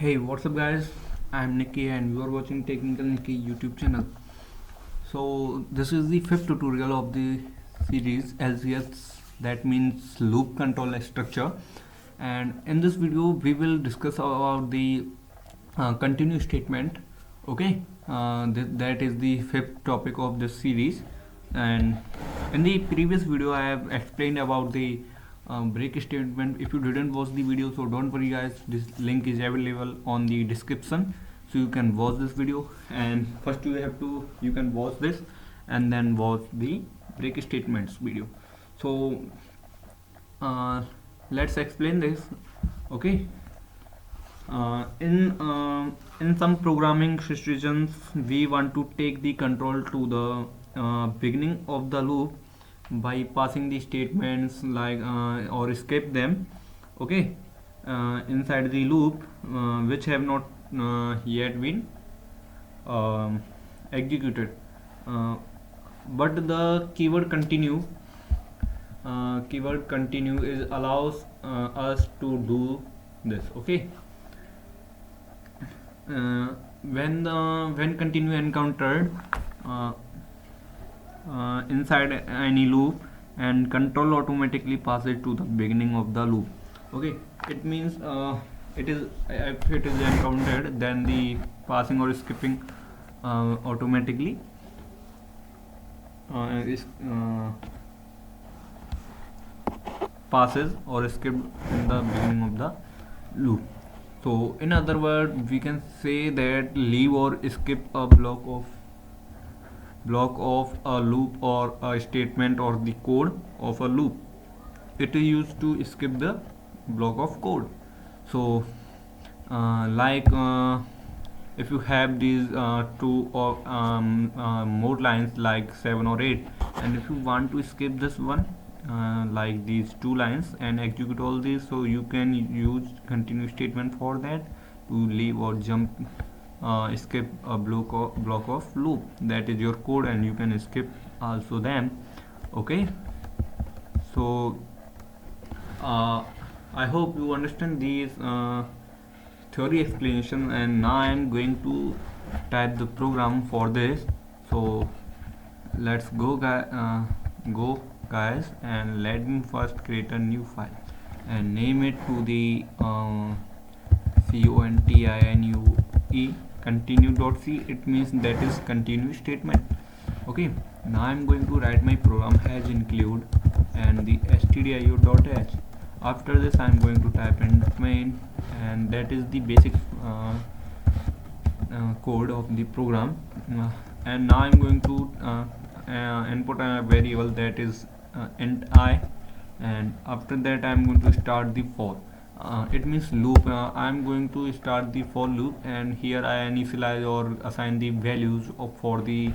Hey, what's up, guys? I'm Nikki, and you are watching Technical Nikki YouTube channel. So, this is the fifth tutorial of the series LCS, that means loop control structure. And in this video, we will discuss about the continue statement. Okay, that is the fifth topic of this series. And in the previous video, I have explained about the break statement. If you didn't watch the video, so don't worry, guys, this link is available on the description, so you can watch this video. And first you can watch this and then watch the break statements video. So uh, let's explain this. Okay, in some programming situations, we want to take the control to the beginning of the loop by passing the statements like or skip them. Okay, inside the loop which have not yet been executed, uh, but the keyword continue is allows us to do this. Okay, when continue encountered uh, inside any loop, and control automatically passes to the beginning of the loop. Okay, it means it is if it is encountered, then the passing or skipping automatically is passes or skipped in the beginning of the loop. So in other words, we can say that leave or skip a block of a loop or a statement or the code of a loop. It is used to skip the block of code. So if you have these two or more lines like 7 or 8, and if you want to skip this one, like these two lines, and execute all these, so you can use continue statement for that, to leave or jump skip a block of loop. That is your code, and you can skip also them. Okay, so I hope you understand these theory explanation, and now I am going to type the program for this. So let's go guys, and let me first create a new file and name it to the continue continue.c. it means that is continue statement. Okay, now I'm going to write my program as include and the stdio.h. After this, I'm going to type in main, and that is the basic code of the program. And now I'm going to input a variable that is int I, and after that I'm going to start the for. It means loop. I'm going to start the for loop, and here I initialize or assign the values for the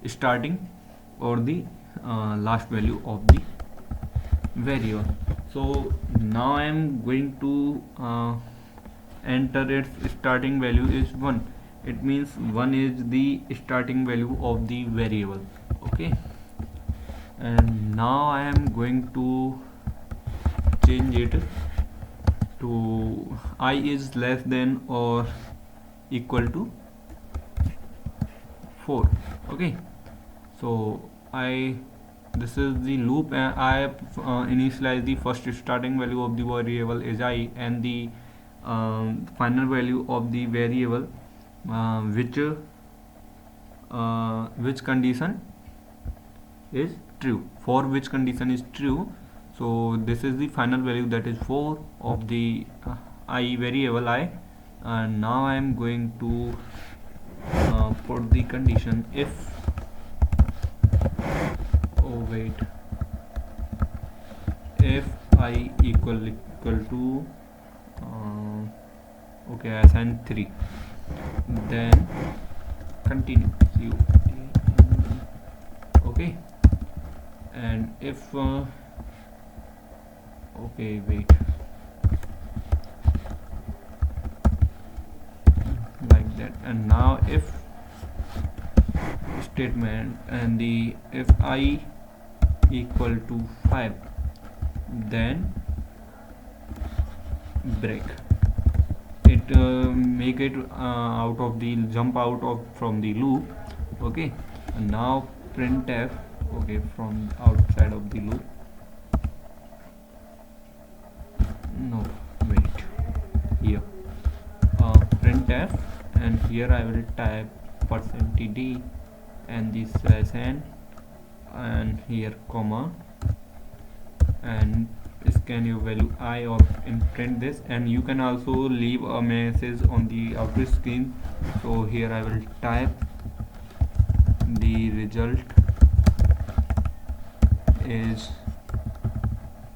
starting or the last value of the variable. So now I am going to enter its starting value is 1. It means 1 is the starting value of the variable. Okay, and now I am going to change it to I is less than or equal to 4. Okay, so this is the loop, and I initialize the first starting value of the variable is I, and the final value of the variable which condition is true, for which condition is true. So this is the final value, that is 4 of the I variable I. And now I am going to put the condition if if I equal to okay, I assign 3, then continue. Okay, and if okay, wait, like that. And now if statement, and the if I equal to 5, then break. It make it out of the jump out of from the loop. Okay, and now printf, okay, from outside of the loop. No, wait, here printf, and here I will type %d and the /n, and here comma, and scan your value I or in print this, and you can also leave a message on the outer screen. So here I will type the result is,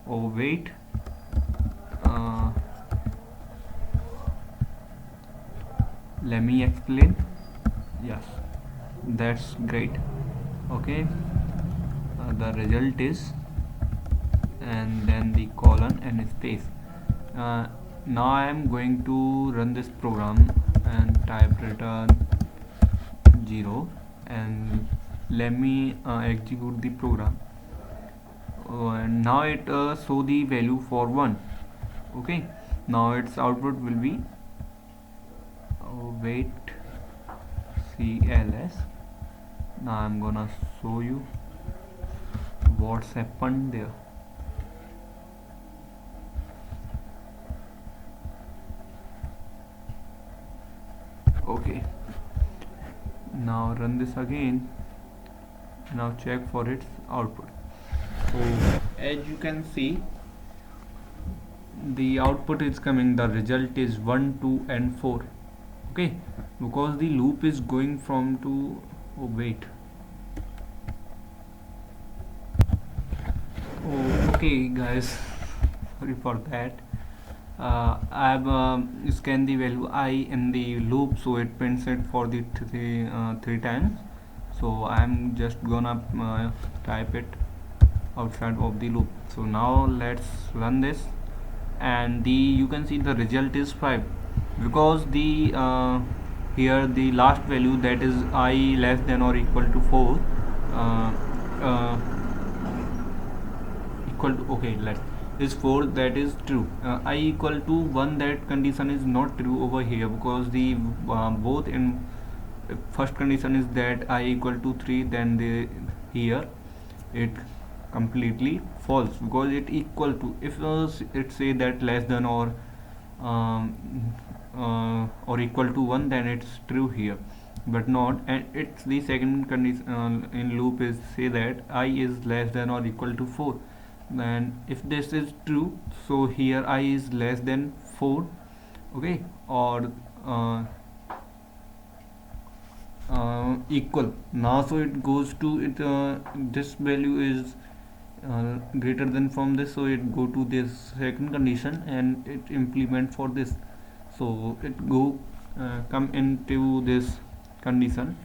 oh wait, let me explain. Yes, that's great. Okay, the result is, and then the colon and space. Now I am going to run this program and type return 0, and let me execute the program. And now it show the value for 1. Okay, now its output will be, oh wait, CLS. Now I'm gonna show you what's happened there. Okay, now run this again. Now check for its output. So as you can see, the output is coming, the result is 1, 2 and 4. Okay, because the loop is going from to, oh wait, oh okay guys, sorry for that. I've scanned the value I in the loop, so it prints it for the three times. So I'm just gonna type it outside of the loop. So now let's run this, and you can see the result is 5, because the here the last value, that is I less than or equal to 4, uh, uh, equal to, okay, let's, is 4, that is true. I equal to 1, that condition is not true over here, because the both in first condition is that I equal to 3, then here it completely false, because it equal to, if it say that less than or equal to 1, then it's true here, but not. And it's the second condition in loop is say that I is less than or equal to 4, and if this is true, so here I is less than 4. Okay, or equal. Now so it goes to it, this value is greater than from this, so it go to this second condition and it implement for this. So it go come into this condition,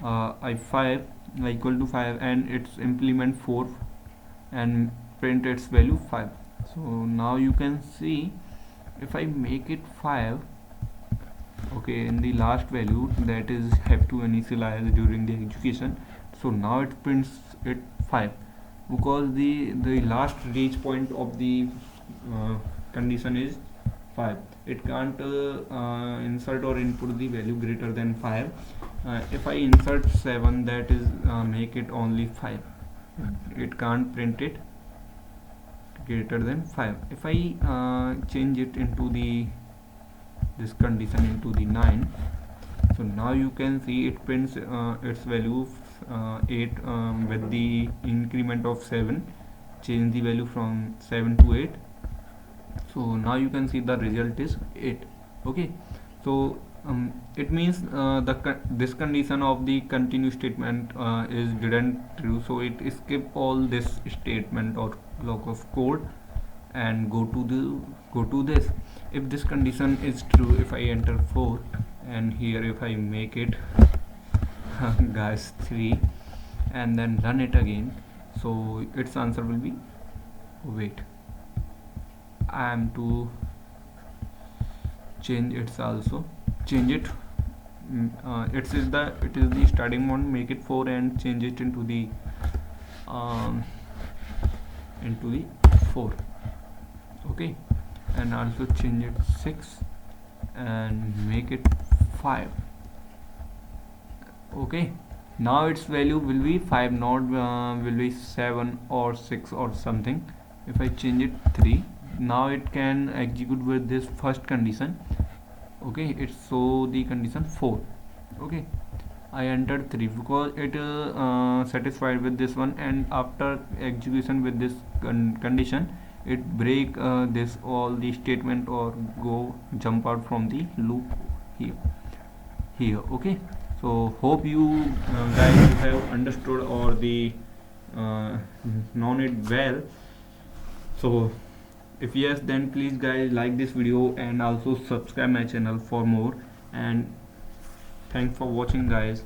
I5 equal to 5, and it's implement 4 and print its value 5. So now you can see, if I make it 5, okay, in the last value, that is have to initialize during the execution, so now it prints it 5, because the last reach point of the condition is 5. It can't insert or input the value greater than 5. If I insert 7, that is make it only 5, it can't print it greater than 5. If I change it into this condition into the 9, so now you can see it prints its value 8, with the increment of 7, change the value from 7 to 8. So now you can see the result is 8. Okay, so it means this condition of the continue statement is didn't true, so it skip all this statement or block of code and go to this. If this condition is true, if I enter 4, and here if I make it guys 3, and then run it again, so its answer will be, wait, I am to change its also, change it, it is the starting one, make it 4 and change it into the 4. Okay, and also change it 6 and make it 5. Okay, now its value will be 5, not will be 7 or 6 or something. If I change it 3, now it can execute with this first condition. Okay, it show the condition 4. Okay, I entered 3 because it satisfied with this one, and after execution with this condition, it break this all the statement or go jump out from the loop here. Okay, so hope you guys have understood or the known it well. So if yes, then please guys like this video and also subscribe my channel for more, and thanks for watching guys.